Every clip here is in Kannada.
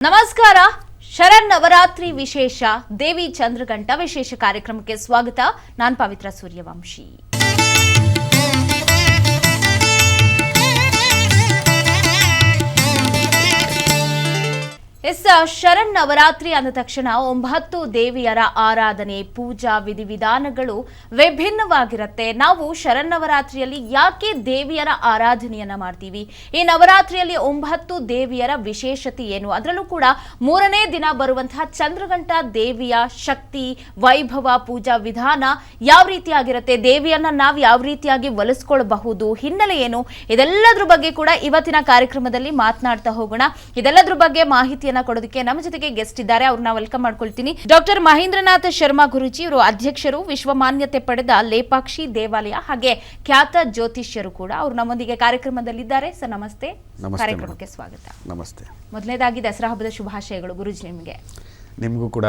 ನಮಸ್ಕಾರ. ಶರನ್ನವರಾತ್ರಿ ವಿಶೇಷ ದೇವಿ ಚಂದ್ರಘಂಟ ವಿಶೇಷ ಕಾರ್ಯಕ್ರಮಕ್ಕೆ ಸ್ವಾಗತ. ನಾನು ಪವಿತ್ರ ಸೂರ್ಯವಂಶಿ. ಶರನ್ನವರಾತ್ರಿ ಅಂದ ತಕ್ಷಣ 9 ದೇವಿಯರ ಆರಾಧನೆ, ಪೂಜಾ ವಿಧಿವಿಧಾನಗಳು ವಿಭಿನ್ನವಾಗಿರುತ್ತೆ. ನಾವು ಶರನ್ನವರಾತ್ರಿಯಲ್ಲಿ ಯಾಕೆ ದೇವಿಯರ ಆರಾಧನೆಯನ್ನ ಮಾಡ್ತೀವಿ? ಈ ನವರಾತ್ರಿಯಲ್ಲಿ 9 ದೇವಿಯರ ವಿಶೇಷತೆ ಏನು? ಅದರಲ್ಲೂ ಕೂಡ 3ನೇ ದಿನ ಬರುವಂತಹ ಚಂದ್ರಘಂಟ ದೇವಿಯ ಶಕ್ತಿ, ವೈಭವ, ಪೂಜಾ ವಿಧಾನ ಯಾವ ರೀತಿಯಾಗಿರುತ್ತೆ, ದೇವಿಯನ್ನ ನಾವು ಯಾವ ರೀತಿಯಾಗಿ ಒಲಿಸ್ಕೊಳ್ಬಹುದು, ಹಿನ್ನೆಲೆ ಏನು, ಇದೆಲ್ಲದ್ರ ಬಗ್ಗೆ ಕೂಡ ಇವತ್ತಿನ ಕಾರ್ಯಕ್ರಮದಲ್ಲಿ ಮಾತನಾಡ್ತಾ ಹೋಗೋಣ. ಇದೆಲ್ಲದ್ರ ಬಗ್ಗೆ ಮಾಹಿತಿಯನ್ನ ಕೊಡೋದಕ್ಕೆ ನಮ್ಮ ಜೊತೆಗೆ ಗೆಸ್ಟ್ ಇದ್ದಾರೆ. ಅವ್ರನ್ನ ವೆಲ್ಕಮ್ ಮಾಡ್ಕೊಳ್ತೀನಿ. ಡಾಕ್ಟರ್ ಮಹೇಂದ್ರನಾಥ್ ಶರ್ಮಾ ಗುರುಜಿ, ಇವರು ಅಧ್ಯಕ್ಷರು, ವಿಶ್ವ ಮಾನ್ಯತೆ ಪಡೆದ ಲೇಪಾಕ್ಷಿ ದೇವಾಲಯ, ಹಾಗೆ ಖ್ಯಾತ ಜ್ಯೋತಿಷ್ಯರು ಕೂಡ. ಅವರು ನಮ್ಮೊಂದಿಗೆ ಕಾರ್ಯಕ್ರಮದಲ್ಲಿದ್ದಾರೆ. ಸರ್ ನಮಸ್ತೆ, ಕಾರ್ಯಕ್ರಮಕ್ಕೆ ಸ್ವಾಗತ. ನಮಸ್ತೆ. ಮೊದಲನೇದಾಗಿ ದಸರಾ ಹಬ್ಬದ ಶುಭಾಶಯಗಳು ಗುರುಜಿ ನಿಮಗೆ. ನಿಮಗೂ ಕೂಡ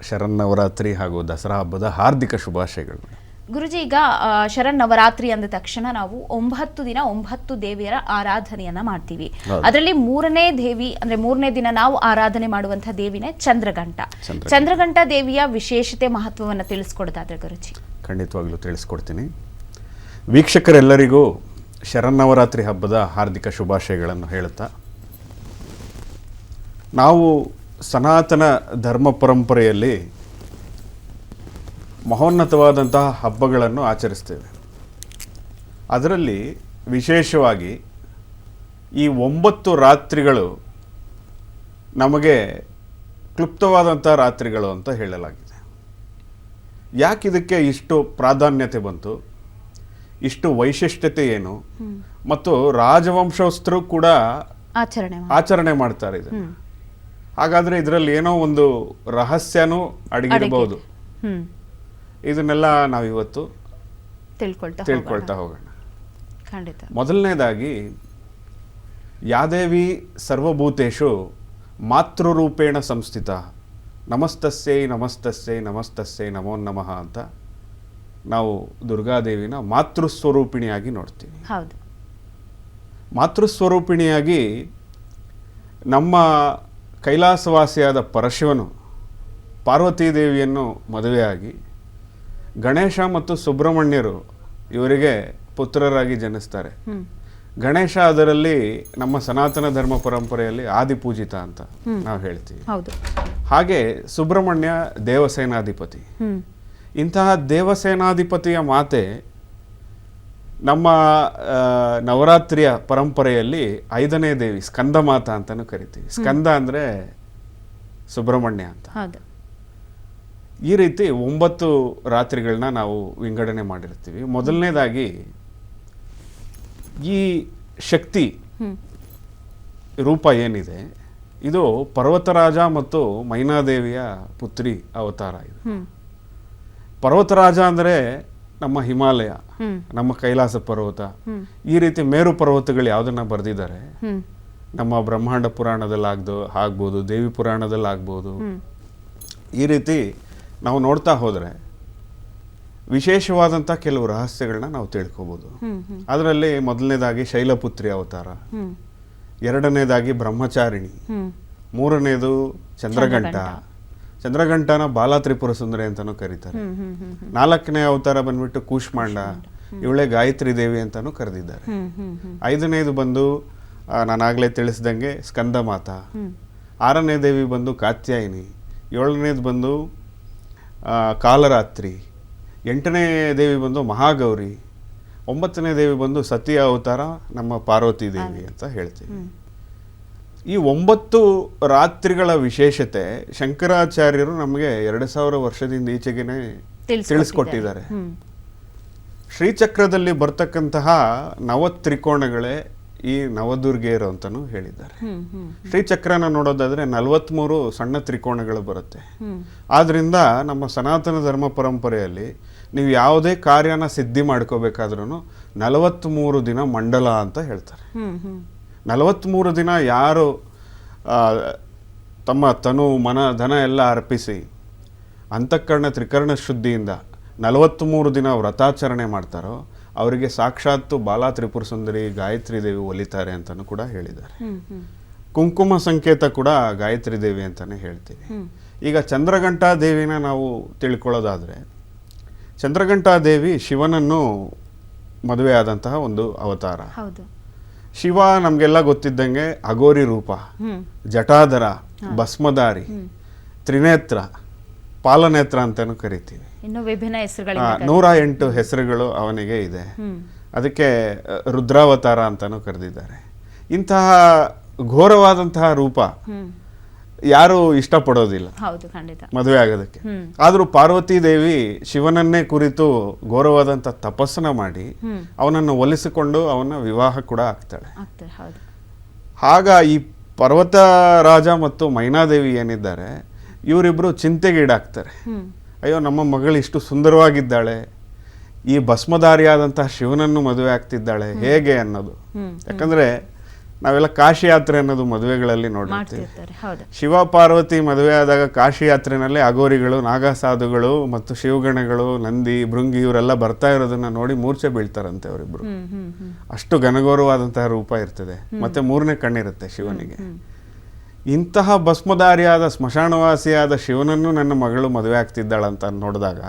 ಶರನ್ನವರಾತ್ರಿ ಹಾಗೂ ದಸರಾ ಹಬ್ಬದ ಹಾರ್ದಿಕ ಶುಭಾಶಯಗಳು. ಗುರುಜಿ, ಈಗ ಶರನ್ನವರಾತ್ರಿ ಅಂದ ತಕ್ಷಣ ನಾವು 9 ದಿನ 9 ದೇವಿಯರ ಆರಾಧನೆಯನ್ನ ಮಾಡ್ತೀವಿ. ಅದರಲ್ಲಿ 3ನೇ ದೇವಿ ಅಂದ್ರೆ 3ನೇ ದಿನ ನಾವು ಆರಾಧನೆ ಮಾಡುವಂತಹ ದೇವಿನೇ ಚಂದ್ರಘಂಟ. ಚಂದ್ರಘಂಟ ದೇವಿಯ ವಿಶೇಷತೆ, ಮಹತ್ವವನ್ನು ತಿಳಿಸ್ಕೊಡೋದಾದ್ರೆ ಗುರುಜಿ. ಖಂಡಿತವಾಗ್ಲೂ ತಿಳಿಸ್ಕೊಡ್ತೀನಿ. ವೀಕ್ಷಕರೆಲ್ಲರಿಗೂ ಶರನ್ನವರಾತ್ರಿ ಹಬ್ಬದ ಹಾರ್ದಿಕ ಶುಭಾಶಯಗಳನ್ನು ಹೇಳುತ್ತಾ, ನಾವು ಸನಾತನ ಧರ್ಮ ಪರಂಪರೆಯಲ್ಲಿ ಮಹೋನ್ನತವಾದಂತಹ ಹಬ್ಬಗಳನ್ನು ಆಚರಿಸ್ತೇವೆ. ಅದರಲ್ಲಿ ವಿಶೇಷವಾಗಿ ಈ 9 ರಾತ್ರಿಗಳು ನಮಗೆ ಕ್ಲುಪ್ತವಾದಂಥ ರಾತ್ರಿಗಳು ಅಂತ ಹೇಳಲಾಗಿದೆ. ಯಾಕೆ ಇದಕ್ಕೆ ಇಷ್ಟು ಪ್ರಾಧಾನ್ಯತೆ ಬಂತು, ಇಷ್ಟು ವೈಶಿಷ್ಟ್ಯತೆ ಏನು, ಮತ್ತು ರಾಜವಂಶಸ್ಥರು ಕೂಡ ಆಚರಣೆ ಮಾಡ್ತಾರೆ ಇದು. ಹಾಗಾದರೆ ಇದರಲ್ಲಿ ಏನೋ ಒಂದು ರಹಸ್ಯನೂ ಅಡಗಿರಬಹುದು. ಇದನ್ನೆಲ್ಲ ನಾವಿವತ್ತು ತಿಳ್ಕೊಳ್ತಾ ಹೋಗೋಣ. ಮೊದಲನೇದಾಗಿ, ಯಾದೇವಿ ಸರ್ವಭೂತೇಷು ಮಾತೃರೂಪೇಣ ಸಂಸ್ಥಿತ, ನಮಸ್ತಸ್ಯೈ ನಮಸ್ತಸ್ಯೈ ನಮಸ್ತಸ್ಯೈ ನಮೋ ನಮಃ ಅಂತ ನಾವು ದುರ್ಗಾದೇವಿನ ಮಾತೃಸ್ವರೂಪಿಣಿಯಾಗಿ ನೋಡ್ತೀವಿ. ಮಾತೃಸ್ವರೂಪಿಣಿಯಾಗಿ ನಮ್ಮ ಕೈಲಾಸವಾಸಿಯಾದ ಪರಶಿವನು ಪಾರ್ವತೀ ದೇವಿಯನ್ನು ಮದುವೆಯಾಗಿ ಗಣೇಶ ಮತ್ತು ಸುಬ್ರಹ್ಮಣ್ಯರು ಇವರಿಗೆ ಪುತ್ರರಾಗಿ ಜನಿಸ್ತಾರೆ. ಗಣೇಶ ಅದರಲ್ಲಿ ನಮ್ಮ ಸನಾತನ ಧರ್ಮ ಪರಂಪರೆಯಲ್ಲಿ ಆದಿಪೂಜಿತ ಅಂತ ನಾವು ಹೇಳ್ತೀವಿ. ಹಾಗೆ ಸುಬ್ರಹ್ಮಣ್ಯ ದೇವಸೇನಾಧಿಪತಿ. ಇಂತಹ ದೇವಸೇನಾಧಿಪತಿಯ ಮಾತೆ ನಮ್ಮ ನವರಾತ್ರಿಯ ಪರಂಪರೆಯಲ್ಲಿ 5ನೇ ದೇವಿ ಸ್ಕಂದ ಮಾತಾ ಅಂತಾನು ಕರಿತೀವಿ. ಸ್ಕಂದ ಅಂದ್ರೆ ಸುಬ್ರಹ್ಮಣ್ಯ ಅಂತ. ಈ ರೀತಿ 9 ರಾತ್ರಿಗಳನ್ನ ನಾವು ವಿಂಗಡಣೆ ಮಾಡಿರ್ತೀವಿ. ಮೊದಲನೇದಾಗಿ, ಈ ಶಕ್ತಿ ರೂಪ ಏನಿದೆ, ಇದು ಪರ್ವತರಾಜ ಮತ್ತು ಮೈನಾದೇವಿಯ ಪುತ್ರಿ ಅವತಾರ. ಇದು ಪರ್ವತರಾಜ ಅಂದರೆ ನಮ್ಮ ಹಿಮಾಲಯ, ನಮ್ಮ ಕೈಲಾಸ ಪರ್ವತ. ಈ ರೀತಿ ಮೇರು ಪರ್ವತಗಳು ಯಾವುದನ್ನ ಬರೆದಿದ್ದಾರೆ, ನಮ್ಮ ಬ್ರಹ್ಮಾಂಡ ಪುರಾಣದಲ್ಲಿ ಆಗ್ಬೋದು, ದೇವಿ ಪುರಾಣದಲ್ಲಿ ಆಗ್ಬೋದು. ಈ ರೀತಿ ನಾವು ನೋಡ್ತಾ ಹೋದರೆ ವಿಶೇಷವಾದಂಥ ಕೆಲವು ರಹಸ್ಯಗಳನ್ನ ನಾವು ತಿಳ್ಕೋಬಹುದು. ಅದರಲ್ಲಿ ಮೊದಲನೇದಾಗಿ ಶೈಲಪುತ್ರಿ ಅವತಾರ, 2ನೇದಾಗಿ ಬ್ರಹ್ಮಚಾರಿಣಿ, 3ನೇದು ಚಂದ್ರಘಂಟ. ಚಂದ್ರಘಂಟನ ಬಾಲ ತ್ರಿಪುರ ಸುಂದರಿ ಅಂತಾನೂ ಕರೀತಾರೆ. 4ನೇ ಅವತಾರ ಬಂದ್ಬಿಟ್ಟು ಕೂಷ್ಮಾಂಡ, ಇವಳೇ ಗಾಯತ್ರಿ ದೇವಿ ಅಂತಾನೂ ಕರೆದಿದ್ದಾರೆ. 5ನೇದು ಬಂದು ನಾನಾಗಲೇ ತಿಳಿಸ್ದಂಗೆ ಸ್ಕಂದ ಮಾತಾ. 6ನೇ ದೇವಿ ಬಂದು ಕಾತ್ಯಾಯಿನಿ. 7ನೇದು ಬಂದು ಕಾಲರಾತ್ರಿ. 8ನೇ ದೇವಿ ಬಂದು ಮಹಾಗೌರಿ. 9ನೇ ದೇವಿ ಬಂದು ಸತಿ ಅವತಾರ, ನಮ್ಮ ಪಾರ್ವತಿ ದೇವಿ ಅಂತ ಹೇಳ್ತೀವಿ. ಈ 9 ರಾತ್ರಿಗಳ ವಿಶೇಷತೆ ಶಂಕರಾಚಾರ್ಯರು ನಮಗೆ 2000 ವರ್ಷದಿಂದ ಈಚೆಗೆನೆ ತಿಳಿಸ್ಕೊಟ್ಟಿದ್ದಾರೆ. ಶ್ರೀಚಕ್ರದಲ್ಲಿ ಬರ್ತಕ್ಕಂತಹ 9 ತ್ರಿಕೋಣಗಳೇ ಈ ನವದುರ್ಗೆಯರು ಅಂತಾನು ಹೇಳಿದ್ದಾರೆ. ಶ್ರೀಚಕ್ರನ ನೋಡೋದಾದ್ರೆ 43 ಸಣ್ಣ ತ್ರಿಕೋಣಗಳು ಬರುತ್ತೆ. ಆದ್ರಿಂದ ನಮ್ಮ ಸನಾತನ ಧರ್ಮ ಪರಂಪರೆಯಲ್ಲಿ ನೀವು ಯಾವುದೇ ಕಾರ್ಯನ ಸಿದ್ಧಿ ಮಾಡ್ಕೋಬೇಕಾದ್ರೂ 43 ದಿನ ಮಂಡಲ ಅಂತ ಹೇಳ್ತಾರೆ. 43 ದಿನ ಯಾರು ತಮ್ಮ ತನು ಮನ ಧನ ಎಲ್ಲ ಅರ್ಪಿಸಿ ಅಂತಃಕರಣ ತ್ರಿಕರಣ ಶುದ್ಧಿಯಿಂದ 43 ದಿನ ವ್ರತಾಚರಣೆ ಮಾಡ್ತಾರೋ ಅವರಿಗೆ ಸಾಕ್ಷಾತ್ತು ಬಾಲಾ ತ್ರಿಪುರ ಸುಂದರಿ ಗಾಯತ್ರಿ ದೇವಿ ಒಲಿತಾರೆ ಅಂತಲೂ ಕೂಡ ಹೇಳಿದ್ದಾರೆ. ಕುಂಕುಮ ಸಂಕೇತ ಕೂಡ ಗಾಯತ್ರಿ ದೇವಿ ಅಂತಾನೆ ಹೇಳ್ತೀವಿ. ಈಗ ಚಂದ್ರಘಂಟಾ ದೇವಿನ ನಾವು ತಿಳ್ಕೊಳ್ಳೋದಾದ್ರೆ, ಚಂದ್ರಘಂಟಾ ದೇವಿ ಶಿವನನ್ನು ಮದುವೆ ಆದಂತಹ ಒಂದು ಅವತಾರ. ಹೌದು. ಶಿವ ನಮಗೆಲ್ಲ ಗೊತ್ತಿದ್ದಂಗೆ ಅಗೋರಿ ರೂಪ, ಜಟಾಧರ, ಭಸ್ಮಧಾರಿ, ತ್ರಿನೇತ್ರ, ಪಾಲನೇತ್ರ ಅಂತಾನು ಕರಿತೀವಿ. ಇನ್ನು ವಿಭಿನ್ನ ಹೆಸರುಗಳಿವೆ. 108 ಹೆಸರುಗಳು ಅವನಿಗೆ ಇದೆ. ಅದಕ್ಕೆ ರುದ್ರಾವತಾರ ಅಂತಾನು ಕರೆದಿದ್ದಾರೆ. ಇಂತಹ ಘೋರವಾದಂತಹ ರೂಪ ಯಾರು ಇಷ್ಟಪಡೋದಿಲ್ಲ ಹೌದು, ಖಂಡಿತ, ಮದುವೆ ಆಗೋದಕ್ಕೆ. ಆದ್ರೂ ಪಾರ್ವತಿ ದೇವಿ ಶಿವನನ್ನೇ ಕುರಿತು ಘೋರವಾದಂತ ತಪಸ್ಸನ್ನ ಮಾಡಿ ಅವನನ್ನು ಒಲಿಸಿಕೊಂಡು ಅವನ ವಿವಾಹ ಕೂಡ ಆಗ್ತಾಳೆ. ಆಗ ಈ ಪರ್ವತ ರಾಜ ಮತ್ತು ಮೈನಾದೇವಿ ಏನಿದ್ದಾರೆ, ಇವರಿಬ್ರು ಚಿಂತೆಗೀಡಾಗ್ತಾರೆ. ಅಯ್ಯೋ, ನಮ್ಮ ಮಗಳು ಇಷ್ಟು ಸುಂದರವಾಗಿದ್ದಾಳೆ, ಈ ಭಸ್ಮಧಾರಿಯಾದಂತಹ ಶಿವನನ್ನು ಮದುವೆ ಆಗ್ತಿದ್ದಾಳೆ, ಹೇಗೆ ಅನ್ನೋದು. ಯಾಕಂದ್ರೆ ನಾವೆಲ್ಲ ಕಾಶಿ ಯಾತ್ರೆ ಅನ್ನೋದು ಮದುವೆಗಳಲ್ಲಿ ನೋಡಿರ್ತೀವಿ. ಶಿವ ಪಾರ್ವತಿ ಮದುವೆ ಆದಾಗ ಕಾಶಿ ಯಾತ್ರೆನಲ್ಲಿ ಅಗೋರಿಗಳು, ನಾಗಸಾಧುಗಳು ಮತ್ತು ಶಿವಗಣಗಳು, ನಂದಿ, ಭೃಂಗಿ ಇವರೆಲ್ಲ ಬರ್ತಾ ಇರೋದನ್ನ ನೋಡಿ ಮೂರ್ಛೆ ಬೀಳ್ತಾರಂತೆ ಅವರಿಬ್ರು. ಅಷ್ಟು ಘನಘೋರವಾದಂತಹ ರೂಪ ಇರ್ತದೆ. ಮತ್ತೆ 3ನೇ ಕಣ್ಣಿರುತ್ತೆ ಶಿವನಿಗೆ. ಇಂತಹ ಭಸ್ಮಧಾರಿಯಾದ ಸ್ಮಶಾನವಾಸಿಯಾದ ಶಿವನನ್ನು ನನ್ನ ಮಗಳು ಮದುವೆ ಆಗ್ತಿದ್ದಾಳಂತ ನೋಡಿದಾಗ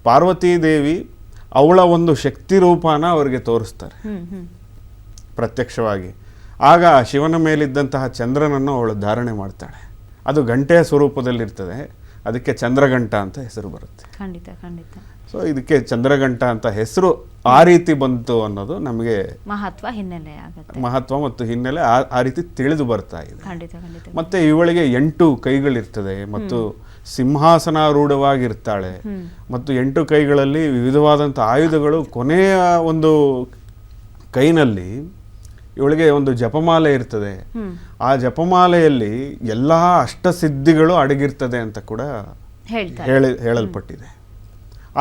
ಪಾರ್ವತೀ ದೇವಿ ಅವಳ ಒಂದು ಶಕ್ತಿ ರೂಪನ ಅವರಿಗೆ ತೋರಿಸ್ತಾರೆ ಪ್ರತ್ಯಕ್ಷವಾಗಿ. ಆಗ ಶಿವನ ಮೇಲಿದ್ದಂತಹ ಚಂದ್ರನನ್ನು ಅವಳು ಧಾರಣೆ ಮಾಡ್ತಾಳೆ. ಅದು ಗಂಟೆಯ ಸ್ವರೂಪದಲ್ಲಿರ್ತದೆ. ಅದಕ್ಕೆ ಚಂದ್ರಘಂಟ ಅಂತ ಹೆಸರು ಬರುತ್ತೆ. ಖಂಡಿತ ಖಂಡಿತ. ಸೊ ಇದಕ್ಕೆ ಚಂದ್ರಘಂಟ ಅಂತ ಹೆಸರು ಆ ರೀತಿ ಬಂತು ಅನ್ನೋದು ನಮಗೆ ಮಹತ್ವ ಮತ್ತು ಹಿನ್ನೆಲೆ ಆ ರೀತಿ ತಿಳಿದು ಬರ್ತಾ ಇದೆ. ಮತ್ತೆ ಇವಳಿಗೆ 8 ಕೈಗಳಿರ್ತದೆ ಮತ್ತು ಸಿಂಹಾಸನಾರೂಢವಾಗಿರ್ತಾಳೆ. ಮತ್ತು 8 ಕೈಗಳಲ್ಲಿ ವಿವಿಧವಾದಂಥ ಆಯುಧಗಳು. ಕೊನೆಯ ಒಂದು ಕೈನಲ್ಲಿ ಇವಳಿಗೆ ಒಂದು ಜಪಮಾಲೆ ಇರ್ತದೆ. ಆ ಜಪಮಾಲೆಯಲ್ಲಿ ಎಲ್ಲಾ ಅಷ್ಟಸಿದ್ಧಿಗಳು ಅಡಗಿರ್ತದೆ ಅಂತ ಕೂಡ ಹೇಳಲ್ಪಟ್ಟಿದೆ.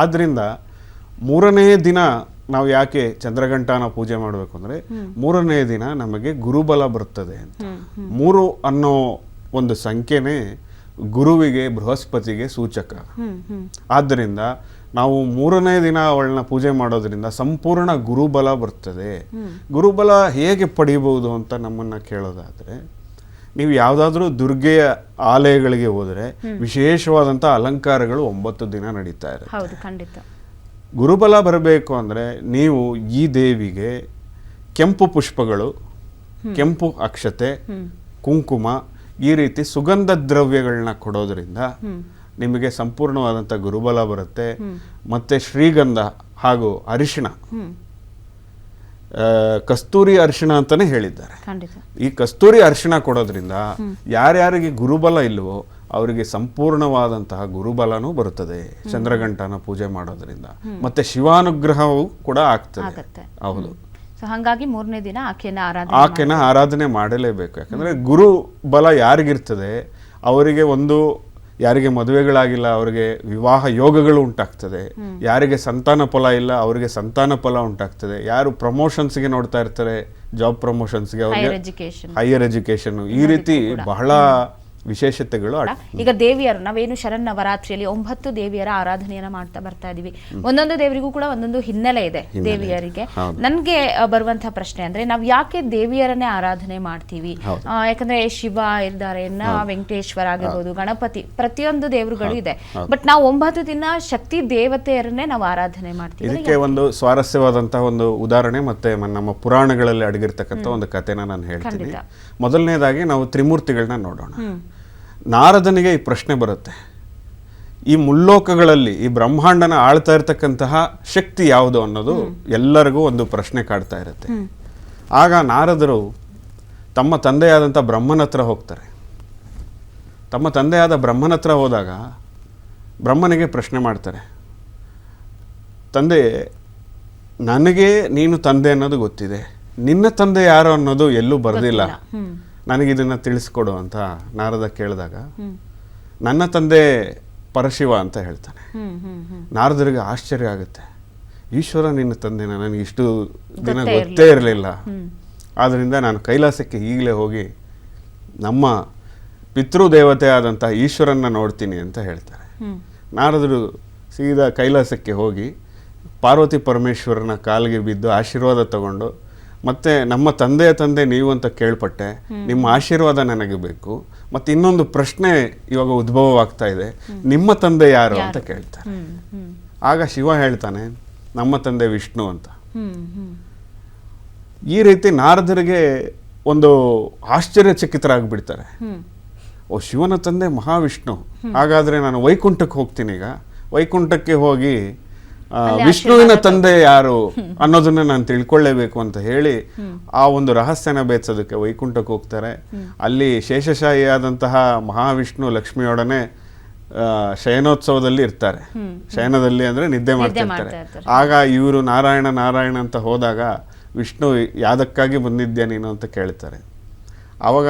ಆದ್ರಿಂದ 3ನೇ ದಿನ ನಾವು ಯಾಕೆ ಚಂದ್ರಘಂಟಾನ ಪೂಜೆ ಮಾಡಬೇಕು ಅಂದ್ರೆ, 3ನೇ ದಿನ ನಮಗೆ ಗುರುಬಲ ಬರ್ತದೆ ಅಂತ. 3 ಅನ್ನೋ ಒಂದು ಸಂಖ್ಯೆನೇ ಗುರುವಿಗೆ, ಬೃಹಸ್ಪತಿಗೆ ಸೂಚಕ. ಆದ್ದರಿಂದ ನಾವು 3ನೇ ದಿನ ಅವಳನ್ನ ಪೂಜೆ ಮಾಡೋದ್ರಿಂದ ಸಂಪೂರ್ಣ ಗುರುಬಲ ಬರ್ತದೆ. ಗುರುಬಲ ಹೇಗೆ ಪಡಿಬಹುದು ಅಂತ ನಮ್ಮನ್ನ ಕೇಳೋದಾದ್ರೆ, ನೀವು ಯಾವುದಾದ್ರೂ ದುರ್ಗೆಯ ಆಲಯಗಳಿಗೆ ಹೋದರೆ ವಿಶೇಷವಾದಂಥ ಅಲಂಕಾರಗಳು 9 ದಿನ ನಡೀತಾ ಇರುತ್ತೆ. ಗುರುಬಲ ಬರಬೇಕು ಅಂದರೆ ನೀವು ಈ ದೇವಿಗೆ ಕೆಂಪು ಪುಷ್ಪಗಳು, ಕೆಂಪು ಅಕ್ಷತೆ, ಕುಂಕುಮ, ಈ ರೀತಿ ಸುಗಂಧ ದ್ರವ್ಯಗಳನ್ನ ಕೊಡೋದ್ರಿಂದ ನಿಮಗೆ ಸಂಪೂರ್ಣವಾದಂಥ ಗುರುಬಲ ಬರುತ್ತೆ. ಮತ್ತೆ ಶ್ರೀಗಂಧ ಹಾಗೂ ಅರಿಶಿಣ, ಕಸ್ತೂರಿ ಅರಿಶಿಣ ಅಂತಾನೆ ಹೇಳಿದ್ದಾರೆ. ಈ ಕಸ್ತೂರಿ ಅರಿಶಿಣ ಕೊಡೋದ್ರಿಂದ ಯಾರ್ಯಾರಿಗೆ ಗುರುಬಲ ಇಲ್ವೋ ಅವರಿಗೆ ಸಂಪೂರ್ಣವಾದಂತಹ ಗುರುಬಲನೂ ಬರುತ್ತದೆ ಚಂದ್ರಘಂಟನ ಪೂಜೆ ಮಾಡೋದ್ರಿಂದ. ಮತ್ತೆ ಶಿವಾನುಗ್ರಹವೂ ಕೂಡ ಆಗ್ತದೆ. ಹೌದು. ಹಾಗಾಗಿ 3ನೇ ದಿನ ಆಕೆನ ಆರಾಧನೆ ಮಾಡಲೇಬೇಕು. ಯಾಕಂದ್ರೆ ಗುರು ಬಲ ಯಾರಿಗಿರ್ತದೆ ಅವರಿಗೆ ಯಾರಿಗೆ ಮದುವೆಗಳಾಗಿಲ್ಲ ಅವರಿಗೆ ವಿವಾಹ ಯೋಗಗಳು ಉಂಟಾಗ್ತದೆ. ಯಾರಿಗೆ ಸಂತಾನ ಫಲ ಇಲ್ಲ ಅವರಿಗೆ ಸಂತಾನ ಫಲ ಉಂಟಾಗ್ತದೆ. ಯಾರು ಪ್ರಮೋಷನ್ಸ್ಗೆ ನೋಡ್ತಾ ಇರ್ತಾರೆ, ಜಾಬ್ ಪ್ರಮೋಷನ್ಸ್ಗೆ, ಅವರಿಗೆ ಹೈಯರ್ ಎಜುಕೇಶನ್, ಈ ರೀತಿ ಬಹಳ ವಿಶೇಷತೆಗಳು. ಈಗ ದೇವಿಯರು ನಾವೇನು ಶರನ್ನವರಾತ್ರಿಯಲ್ಲಿ 9 ದೇವಿಯರ ಆರಾಧನೆಯನ್ನ ಮಾಡ್ತಾ ಬರ್ತಾ ಇದೀವಿ. ಒಂದೊಂದು ದೇವರಿಗೂ ಕೂಡ ಒಂದೊಂದು ಹಿನ್ನೆಲೆ ಇದೆ ದೇವಿಯರಿಗೆ. ನನ್ಗೆ ಬರುವಂತಹ ಪ್ರಶ್ನೆ ಅಂದ್ರೆ, ನಾವ್ ಯಾಕೆ ದೇವಿಯರನ್ನೇ ಆರಾಧನೆ ಮಾಡ್ತೀವಿ? ಯಾಕಂದ್ರೆ ಶಿವ ಇದ್ದಾರೆ, ವೆಂಕಟೇಶ್ವರ ಆಗಿರ್ಬೋದು, ಗಣಪತಿ, ಪ್ರತಿಯೊಂದು ದೇವರುಗಳು ಇದೆ. ಬಟ್ ನಾವು 9 ದಿನ ಶಕ್ತಿ ದೇವತೆಯರನ್ನೇ ನಾವು ಆರಾಧನೆ ಮಾಡ್ತೀವಿ. ಇದಕ್ಕೆ ಒಂದು ಸ್ವಾರಸ್ಯವಾದಂತಹ ಒಂದು ಉದಾಹರಣೆ ಮತ್ತೆ ನಮ್ಮ ಪುರಾಣಗಳಲ್ಲಿ ಅಡಗಿರ್ತಕ್ಕಂಥ ಒಂದು ಕಥೆನ ನಾನು ಹೇಳ್ತೀನಿ. ಮೊದಲನೇದಾಗಿ ನಾವು ತ್ರಿಮೂರ್ತಿಗಳನ್ನ ನೋಡೋಣ. ನಾರದನಿಗೆ ಈ ಪ್ರಶ್ನೆ ಬರುತ್ತೆ, ಈ ಮುಲ್ಲೋಕಗಳಲ್ಲಿ ಈ ಬ್ರಹ್ಮಾಂಡನ ಆಳ್ತಾ ಇರತಕ್ಕಂತಹ ಶಕ್ತಿ ಯಾವುದು ಅನ್ನೋದು ಎಲ್ಲರಿಗೂ ಒಂದು ಪ್ರಶ್ನೆ ಕಾಡ್ತಾ ಇರುತ್ತೆ. ಆಗ ನಾರದರು ತಮ್ಮ ತಂದೆಯಾದಂಥ ಬ್ರಹ್ಮನ ಹತ್ರ ಹೋಗ್ತಾರೆ. ತಮ್ಮ ತಂದೆಯಾದ ಬ್ರಹ್ಮನ ಹತ್ರ ಹೋದಾಗ ಬ್ರಹ್ಮನಿಗೆ ಪ್ರಶ್ನೆ ಮಾಡ್ತಾರೆ, ತಂದೆ, ನನಗೆ ನೀನು ತಂದೆ ಅನ್ನೋದು ಗೊತ್ತಿದೆ, ನಿನ್ನ ತಂದೆ ಯಾರು ಅನ್ನೋದು ಎಲ್ಲೂ ಬರೆದಿಲ್ಲ, ನನಗಿದನ್ನು ತಿಳಿಸ್ಕೊಡು ಅಂತ ನಾರದ ಕೇಳಿದಾಗ ನನ್ನ ತಂದೆ ಪರಶಿವ ಅಂತ ಹೇಳ್ತಾನೆ. ನಾರದರಿಗೆ ಆಶ್ಚರ್ಯ ಆಗುತ್ತೆ, ಈಶ್ವರ ನಿನ್ನ ತಂದೆನ ನನಗೆ ಇಷ್ಟು ದಿನ ಗೊತ್ತೇ ಇರಲಿಲ್ಲ. ಆದ್ದರಿಂದ ನಾನು ಕೈಲಾಸಕ್ಕೆ ಈಗಲೇ ಹೋಗಿ ನಮ್ಮ ಪಿತೃದೇವತೆ ಆದಂಥ ಈಶ್ವರನ್ನ ನೋಡ್ತೀನಿ ಅಂತ ಹೇಳ್ತಾರೆ. ನಾರದರು ಸೀದಾ ಕೈಲಾಸಕ್ಕೆ ಹೋಗಿ ಪಾರ್ವತಿ ಪರಮೇಶ್ವರನ ಕಾಲಿಗೆ ಬಿದ್ದು ಆಶೀರ್ವಾದ ತಗೊಂಡು ಮತ್ತೆ ನಮ್ಮ ತಂದೆಯ ತಂದೆ ನೀವು ಅಂತ ಕೇಳ್ಪಟ್ಟೆ, ನಿಮ್ಮ ಆಶೀರ್ವಾದ ನನಗೆ ಬೇಕು. ಮತ್ತೆ ಇನ್ನೊಂದು ಪ್ರಶ್ನೆ ಇವಾಗ ಉದ್ಭವವಾಗ್ತಾ ಇದೆ, ನಿಮ್ಮ ತಂದೆ ಯಾರು ಅಂತ ಕೇಳ್ತಾರೆ. ಆಗ ಶಿವ ಹೇಳ್ತಾನೆ, ನಮ್ಮ ತಂದೆ ವಿಷ್ಣು ಅಂತ. ಈ ರೀತಿ ನಾರದರಿಗೆ ಒಂದು ಆಶ್ಚರ್ಯಚಕಿತರಾಗ್ಬಿಡ್ತಾರೆ. ಓ, ಶಿವನ ತಂದೆ ಮಹಾವಿಷ್ಣು, ಹಾಗಾದ್ರೆ ನಾನು ವೈಕುಂಠಕ್ಕೆ ಹೋಗ್ತೀನಿ. ಈಗ ವೈಕುಂಠಕ್ಕೆ ಹೋಗಿ ವಿಷ್ಣುವಿನ ತಂದೆ ಯಾರು ಅನ್ನೋದನ್ನ ನಾನು ತಿಳ್ಕೊಳ್ಳೇಬೇಕು ಅಂತ ಹೇಳಿ ಆ ಒಂದು ರಹಸ್ಯನ ಬೇರ್ಸೋದಕ್ಕೆ ವೈಕುಂಠಕ್ಕೆ ಹೋಗ್ತಾರೆ. ಅಲ್ಲಿ ಶೇಷಶಾಹಿಯಾದಂತಹ ಮಹಾವಿಷ್ಣು ಲಕ್ಷ್ಮಿಯೊಡನೆ ಶಯನೋತ್ಸವದಲ್ಲಿ ಇರ್ತಾರೆ. ಶಯನದಲ್ಲಿ ಅಂದ್ರೆ ನಿದ್ದೆ ಮಾಡ್ತಿರ್ತಾರೆ. ಆಗ ಇವರು ನಾರಾಯಣ ನಾರಾಯಣ ಅಂತ ಹೋದಾಗ ವಿಷ್ಣು ಯಾದಕ್ಕಾಗಿ ಬಂದಿದ್ಯಾ ನೀನು ಅಂತ ಕೇಳ್ತಾರೆ. ಆವಾಗ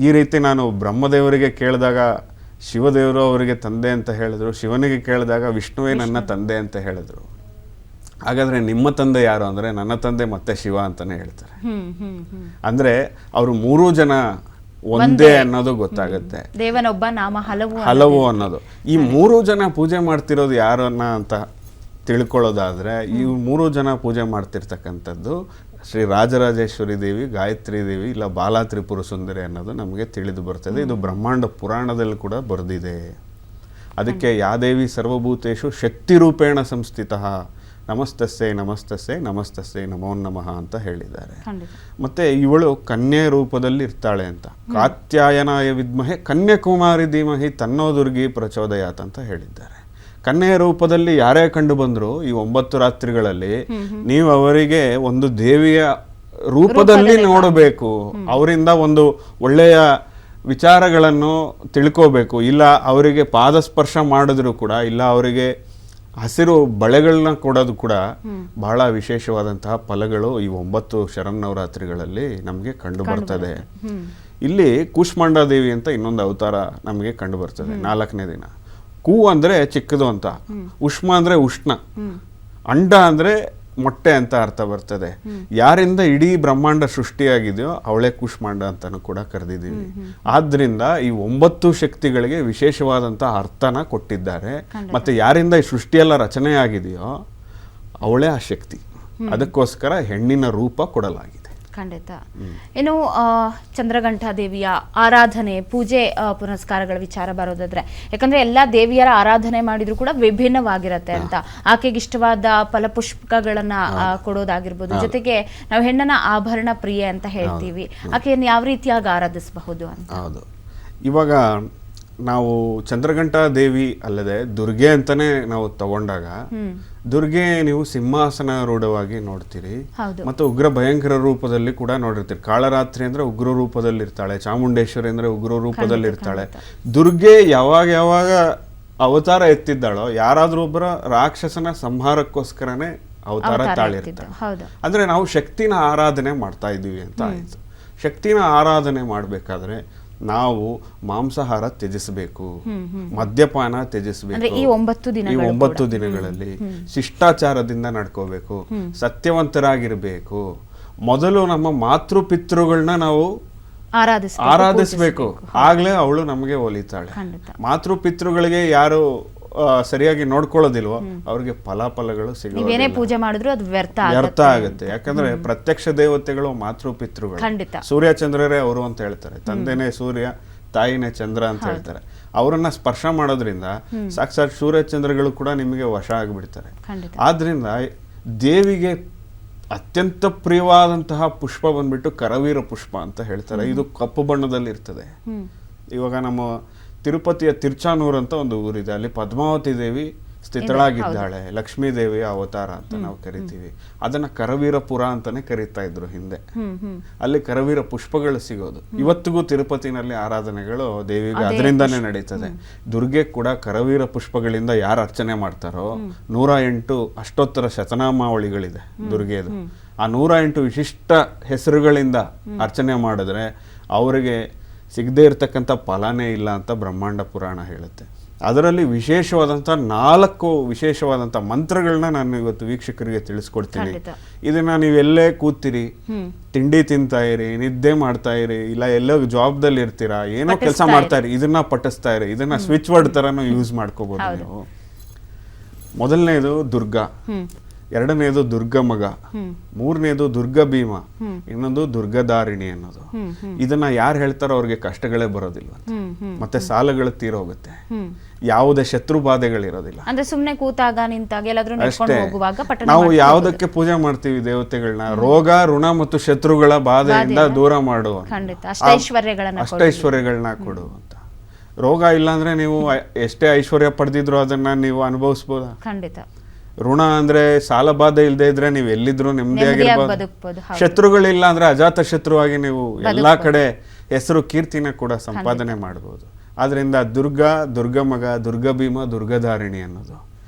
ಈ ರೀತಿ ನಾನು ಬ್ರಹ್ಮದೇವರಿಗೆ ಕೇಳಿದಾಗ ಶಿವದೇವರು ಅವರಿಗೆ ತಂದೆ ಅಂತ ಹೇಳಿದ್ರು, ಶಿವನಿಗೆ ಕೇಳಿದಾಗ ವಿಷ್ಣುವೇ ನನ್ನ ತಂದೆ ಅಂತ ಹೇಳಿದ್ರು. ಹಾಗಾದ್ರೆ ನಿಮ್ಮ ತಂದೆ ಯಾರು ಅಂದ್ರೆ ನನ್ನ ತಂದೆ ಮತ್ತೆ ಶಿವ ಅಂತಾನೆ ಹೇಳ್ತಾರೆ. ಅಂದ್ರೆ ಅವರು ಮೂರೂ ಜನ ಒಂದೇ ಅನ್ನೋದು ಗೊತ್ತಾಗುತ್ತೆ. ದೇವನೊಬ್ಬ ನಾಮ ಹಲವು ಅನ್ನೋದು. ಈ ಮೂರೂ ಜನ ಪೂಜೆ ಮಾಡ್ತಿರೋದು ಯಾರನ್ನ ಅಂತ ತಿಳ್ಕೊಳ್ಳೋದಾದ್ರೆ, ಈ ಮೂರೂ ಜನ ಪೂಜೆ ಮಾಡ್ತಿರ್ತಕ್ಕಂಥದ್ದು ಶ್ರೀ ರಾಜರಾಜೇಶ್ವರಿ ದೇವಿ, ಗಾಯತ್ರಿ ದೇವಿ, ಇಲ್ಲ ಬಾಲಾ ತ್ರಿಪುರ ಸುಂದರಿ ಅನ್ನೋದು ನಮಗೆ ತಿಳಿದು ಬರ್ತದೆ. ಇದು ಬ್ರಹ್ಮಾಂಡ ಪುರಾಣದಲ್ಲಿ ಕೂಡ ಬರೆದಿದೆ. ಅದಕ್ಕೆ ಯಾದೇವಿ ಸರ್ವಭೂತೇಶು ಶಕ್ತಿ ರೂಪೇಣ ಸಂಸ್ಥಿತಃ ನಮಸ್ತಸ್ಸೇ ನಮಸ್ತಸ್ಸೇ ನಮಸ್ತಸ್ಸೇ ನಮೋ ನಮಃ ಅಂತ ಹೇಳಿದ್ದಾರೆ. ಮತ್ತೆ ಇವಳು ಕನ್ಯೆ ರೂಪದಲ್ಲಿ ಇರ್ತಾಳೆ ಅಂತ. ಕಾತ್ಯಾಯನಾಯ ವಿದ್ಮಹೆ ಕನ್ಯಾಕುಮಾರಿ ಧೀಮಹಿ ತನ್ನೋ ದುರ್ಗಿ ಪ್ರಚೋದಯಾತ್ ಅಂತ ಹೇಳಿದ್ದಾರೆ. ಕನ್ಯೆಯ ರೂಪದಲ್ಲಿ ಯಾರೇ ಕಂಡು ಬಂದ್ರು ಈ 9 ರಾತ್ರಿಗಳಲ್ಲಿ ನೀವು ಅವರಿಗೆ ಒಂದು ದೇವಿಯ ರೂಪದಲ್ಲಿ ನೋಡಬೇಕು, ಅವರಿಂದ ಒಂದು ಒಳ್ಳೆಯ ವಿಚಾರಗಳನ್ನು ತಿಳ್ಕೋಬೇಕು. ಇಲ್ಲ ಅವರಿಗೆ ಪಾದಸ್ಪರ್ಶ ಮಾಡಿದ್ರು ಕೂಡ, ಇಲ್ಲ ಅವರಿಗೆ ಹಸಿರು ಬಳೆಗಳನ್ನ ಕೊಡೋದು ಕೂಡ ಬಹಳ ವಿಶೇಷವಾದಂತಹ ಫಲಗಳು ಈ 9 ಶರನ್ನವರಾತ್ರಿಗಳಲ್ಲಿ ನಮಗೆ ಕಂಡು ಬರ್ತದೆ. ಇಲ್ಲಿ ಕೂಷ್ಮಾಂಡಾ ದೇವಿ ಅಂತ ಇನ್ನೊಂದು ಅವತಾರ ನಮಗೆ ಕಂಡು ಬರ್ತದೆ 4ನೇ ದಿನ. ಕೂ ಅಂದ್ರೆ ಚಿಕ್ಕದು ಅಂತ, ಉಷ್ಮ ಅಂದ್ರೆ ಉಷ್ಣ, ಅಂಡ ಅಂದ್ರೆ ಮೊಟ್ಟೆ ಅಂತ ಅರ್ಥ ಬರ್ತದೆ. ಯಾರಿಂದ ಇಡೀ ಬ್ರಹ್ಮಾಂಡ ಸೃಷ್ಟಿಯಾಗಿದೆಯೋ ಅವಳೇ ಕೂಷ್ಮಾಂಡ ಅಂತಾನು ಕೂಡ ಕರೆದಿದ್ದೀವಿ. ಆದ್ರಿಂದ ಈ 9 ಶಕ್ತಿಗಳಿಗೆ ವಿಶೇಷವಾದಂತಹ ಅರ್ಥನ ಕೊಟ್ಟಿದ್ದಾರೆ. ಮತ್ತೆ ಯಾರಿಂದ ಈ ಸೃಷ್ಟಿಯೆಲ್ಲ ರಚನೆ ಆಗಿದೆಯೋ ಅವಳೇ ಆ ಶಕ್ತಿ. ಅದಕ್ಕೋಸ್ಕರ ಹೆಣ್ಣಿನ ರೂಪ ಕೊಡಲಾಗಿದೆ. ಖಂಡಿತ. ಇನ್ನು ಚಂದ್ರಘಂಟಾ ದೇವಿಯ ಆರಾಧನೆ, ಪೂಜೆ ಪುನಸ್ಕಾರಗಳ ವಿಚಾರ ಬರೋದಾದ್ರೆ, ಯಾಕಂದ್ರೆ ಎಲ್ಲಾ ದೇವಿಯರ ಆರಾಧನೆ ಮಾಡಿದ್ರು ಕೂಡ ವಿಭಿನ್ನವಾಗಿರತ್ತೆ ಅಂತ. ಆಕೆಗೆ ಇಷ್ಟವಾದ ಫಲಪುಷ್ಪಗಳನ್ನ ಕೊಡೋದಾಗಿರ್ಬೋದು. ಜೊತೆಗೆ ನಾವು ಹೆಣ್ಣನ ಆಭರಣ ಪ್ರಿಯೆ ಅಂತ ಹೇಳ್ತೀವಿ. ಆಕೆಯನ್ನು ಯಾವ ರೀತಿಯಾಗಿ ಆರಾಧಿಸಬಹುದು ಅಂತ. ಹೌದು. ಇವಾಗ ನಾವು ಚಂದ್ರಘಂಟಾ ದೇವಿ ಅಲ್ಲದೆ ದುರ್ಗೆ ಅಂತಾನೆ ನಾವು ತಗೊಂಡಾಗ, ದುರ್ಗೆ ನೀವು ಸಿಂಹಾಸನ ರೂಢವಾಗಿ ನೋಡ್ತೀರಿ, ಮತ್ತೆ ಉಗ್ರ ಭಯಂಕರ ರೂಪದಲ್ಲಿ ಕೂಡ ನೋಡಿರ್ತೀರಿ. ಕಾಳರಾತ್ರಿ ಅಂದ್ರೆ ಉಗ್ರ ರೂಪದಲ್ಲಿ ಇರ್ತಾಳೆ, ಚಾಮುಂಡೇಶ್ವರಿ ಅಂದ್ರೆ ಉಗ್ರ ರೂಪದಲ್ಲಿ ಇರ್ತಾಳೆ. ದುರ್ಗೆ ಯಾವಾಗ ಅವತಾರ ಎತ್ತಿದ್ದಾಳೋ, ಯಾರಾದ್ರೂ ಒಬ್ಬರ ರಾಕ್ಷಸನ ಸಂಹಾರಕ್ಕೋಸ್ಕರನೇ ಅವತಾರ ತಾಳಿರ್ತಾಳೆ. ಅಂದ್ರೆ ನಾವು ಶಕ್ತಿನ ಆರಾಧನೆ ಮಾಡ್ತಾ ಇದ್ದೀವಿ ಅಂತ ಆಯ್ತು. ಶಕ್ತಿನ ಆರಾಧನೆ ಮಾಡ್ಬೇಕಾದ್ರೆ ನಾವು ಮಾಂಸಾಹಾರ ತ್ಯಜಿಸಬೇಕು, ಮದ್ಯಪಾನ ತ್ಯಜಿಸಬೇಕು. ಈ 9 ದಿನಗಳಲ್ಲಿ ಶಿಷ್ಟಾಚಾರದಿಂದ ನಡ್ಕೋಬೇಕು, ಸತ್ಯವಂತರಾಗಿರ್ಬೇಕು. ಮೊದಲು ನಮ್ಮ ಮಾತೃಪಿತೃಗಳನ್ನ ನಾವು ಆರಾಧಿಸ್ಬೇಕು, ಆಗ್ಲೇ ಅವಳು ನಮಗೆ ಒಲಿತಾಳೆ. ಮಾತೃಪಿತೃಗಳಿಗೆ ಯಾರು ಸರಿಯಾಗಿ ನೋಡ್ಕೊಳ್ಳೋದಿಲ್ವೋ ಅವ್ರಿಗೆ ಫಲಾಫಲಗಳು ಸಿಗೋದಿಲ್ಲ, ಪೂಜೆ ಮಾಡಿದ್ರು ಅದು ವ್ಯರ್ಥ ಆಗುತ್ತೆ. ಯಾಕಂದ್ರೆ ಪ್ರತ್ಯಕ್ಷ ದೇವತೆಗಳು ಮಾತೃಪಿತೃಗಳು. ಸೂರ್ಯ ಚಂದ್ರರೇ ಅವರು ಅಂತ ಹೇಳ್ತಾರೆ. ತಂದೆನೇ ಸೂರ್ಯ, ತಾಯಿನೇ ಚಂದ್ರ ಅಂತ ಹೇಳ್ತಾರೆ. ಅವರನ್ನ ಸ್ಪರ್ಶ ಮಾಡೋದ್ರಿಂದ ಸಾಕ್ಷಾತ್ ಸೂರ್ಯ ಚಂದ್ರಗಳು ಕೂಡ ನಿಮಗೆ ವಶ ಆಗಿಬಿಡ್ತಾರೆ. ಆದ್ರಿಂದ ದೇವಿಗೆ ಅತ್ಯಂತ ಪ್ರಿಯವಾದಂತಹ ಪುಷ್ಪ ಬಂದ್ಬಿಟ್ಟು ಕರವೀರ ಪುಷ್ಪ ಅಂತ ಹೇಳ್ತಾರೆ. ಇದು ಕಪ್ಪು ಬಣ್ಣದಲ್ಲಿ ಇರ್ತದೆ. ಇವಾಗ ನಮ್ಮ ತಿರುಪತಿಯ ತಿರ್ಚಾನೂರ್ ಅಂತ ಒಂದು ಊರಿದೆ, ಅಲ್ಲಿ ಪದ್ಮಾವತಿ ದೇವಿ ಸ್ಥಿತಳಾಗಿದ್ದಾಳೆ. ಲಕ್ಷ್ಮೀ ದೇವಿಯ ಅವತಾರ ಅಂತ ನಾವು ಕರಿತೀವಿ. ಅದನ್ನ ಕರವೀರಪುರ ಅಂತಾನೆ ಕರೀತಾ ಇದ್ರು ಹಿಂದೆ. ಅಲ್ಲಿ ಕರವೀರ ಪುಷ್ಪಗಳು ಸಿಗೋದು. ಇವತ್ತಿಗೂ ತಿರುಪತಿನಲ್ಲಿ ಆರಾಧನೆಗಳು ದೇವಿಗೆ ಅದರಿಂದಾನೇ ನಡೀತದೆ. ದುರ್ಗೆ ಕೂಡ ಕರವೀರ ಪುಷ್ಪಗಳಿಂದ ಯಾರು ಅರ್ಚನೆ ಮಾಡ್ತಾರೋ 108 ಅಷ್ಟೋತ್ತರ ಶತನಾಮಾವಳಿಗಳಿದೆ ದುರ್ಗೆದು. ಆ 108 ವಿಶಿಷ್ಟ ಹೆಸರುಗಳಿಂದ ಅರ್ಚನೆ ಮಾಡಿದ್ರೆ ಅವರಿಗೆ ಸಿಗದೇ ಇರತಕ್ಕಂಥ ಫಲನೇ ಇಲ್ಲ ಅಂತ ಬ್ರಹ್ಮಾಂಡ ಪುರಾಣ ಹೇಳುತ್ತೆ. ಅದರಲ್ಲಿ ವಿಶೇಷವಾದಂಥ 4 ವಿಶೇಷವಾದಂಥ ಮಂತ್ರಗಳನ್ನ ನಾನು ಇವತ್ತು ವೀಕ್ಷಕರಿಗೆ ತಿಳಿಸ್ಕೊಡ್ತೀನಿ. ಇದನ್ನ ನೀವೆಲ್ಲೇ ಕೂತೀರಿ, ತಿಂಡಿ ತಿಂತಾ ಇರಿ, ನಿದ್ದೆ ಮಾಡ್ತಾ ಇರಿ, ಇಲ್ಲ ಎಲ್ಲೋ ಜಾಬ್ದಲ್ಲಿ ಇರ್ತೀರಾ, ಏನೋ ಕೆಲಸ ಮಾಡ್ತಾ ಇರಿ, ಇದನ್ನ ಪಠಿಸ್ತಾ ಇರಿ. ಇದನ್ನ ಸ್ವಿಚ್ ವರ್ಡ್ ತರನು ಯೂಸ್ ಮಾಡ್ಕೋಬಹುದು ನೀವು. ಮೊದಲನೇದು ದುರ್ಗಾ. ಎರಡನೇದು ದುರ್ಗ ಮಗ, ಮೂರನೇದು ದುರ್ಗ ಭೀಮ, ಇನ್ನೊಂದು ದುರ್ಗಧಾರಿಣಿ ಅನ್ನೋದು. ಇದನ್ನ ಯಾರು ಹೇಳ್ತಾರೋ ಅವ್ರಿಗೆ ಕಷ್ಟಗಳೇ ಬರೋದಿಲ್ಲ, ಮತ್ತೆ ಸಾಲಗಳು ತೀರೋಗುತ್ತೆ, ಯಾವುದೇ ಶತ್ರು ಬಾಧೆಗಳಿರೋದಿಲ್ಲ. ಅಂದ್ರೆ ಸುಮ್ನೆ ಕೂತಾಗ ನಿಂತಾಗ ಎಲ್ಲಾದ್ರೂ ನಡ್ಕೊಂಡು ಹೋಗುವಾಗ ಪಟ್ಟಣ ನಾವು ಯಾವುದಕ್ಕೆ ಪೂಜೆ ಮಾಡ್ತೀವಿ ದೇವತೆಗಳನ್ನ? ರೋಗ ಋಣ ಮತ್ತು ಶತ್ರುಗಳ ಬಾಧೆಯಿಂದ ದೂರ ಮಾಡುವ, ಖಂಡಿತ ಅಷ್ಟೈಶ್ವರ್ಯಗಳನ್ನ ಕೊಡು ಅಂತ. ರೋಗ ಇಲ್ಲ ಅಂದ್ರೆ ನೀವು ಎಷ್ಟೇ ಐಶ್ವರ್ಯ ಪಡೆದಿದ್ರು ಅದನ್ನ ನೀವು ಅನುಭವಿಸ್ಬೋದಾ? ಖಂಡಿತ. ಋಣ ಅಂದ್ರೆ ಸಾಲ ಬಾಧೆ ಇಲ್ಲದೆ ಇದ್ರೆ ನೀವು ಎಲ್ಲಿದ್ರು ನೆಮ್ಮದಿಯಾಗಿರ್ಬೋದು. ಬದುಕ್ಬೋದು. ಶತ್ರುಗಳಿಲ್ಲ ಅಂದ್ರೆ ಅಜಾತ ಶತ್ರುವಾಗಿ ನೀವು ಎಲ್ಲಾ ಕಡೆ ಹೆಸರು ಕೀರ್ತಿನ ಕೂಡ ಸಂಪಾದನೆ ಮಾಡಬಹುದು. ಆದ್ರಿಂದ ದುರ್ಗ ಮಗ, ದುರ್ಗ ಭೀಮ, ದುರ್ಗಧಾರಿಣಿ ಅನ್ನೋದು